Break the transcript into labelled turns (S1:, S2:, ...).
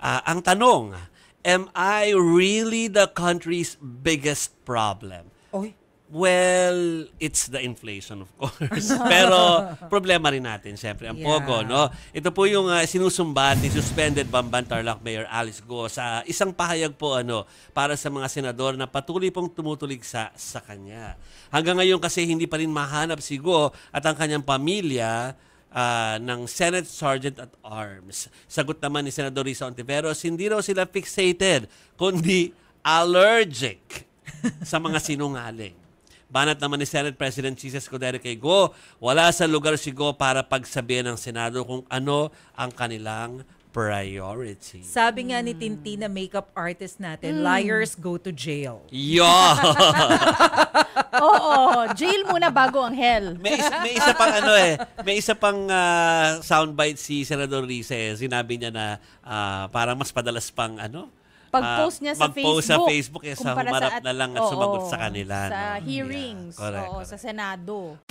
S1: Ang tanong, am I really the country's biggest problem?
S2: Oy.
S1: Well, it's the inflation, of course. Pero problema rin natin, siyempre, ang Pogo, no? Ito po yung sinusumbat ni suspended Bamban Tarlac Mayor Alice Go sa isang pahayag po para sa mga senador na patuloy pong tumutulig sa kanya. Hanggang ngayon kasi hindi pa rin mahanap si Go at ang kanyang pamilya ng Senate Sergeant at Arms. Sagot naman ni Senador Risa Ontiveros, hindi raw sila fixated, kundi allergic sa mga sinungaling. Banat naman ni Senate President Jesus Escudero kay Go, wala sa lugar si Go para pagsabihin ng Senado kung ano ang kanilang priority.
S2: Sabi nga ni Tintin na makeup artist natin, liars go to jail.
S1: Yo!
S3: Oo, jail muna bago ang hell.
S1: May isa pang soundbite si Senador Risa. Sinabi niya na parang mas padalas pang
S3: Pag-post niya sa
S1: mag-post
S3: Facebook.
S1: sa Facebook sa humarap na lang at sumagot sa kanila.
S3: Sa hearings,
S1: Correct.
S3: sa Senado.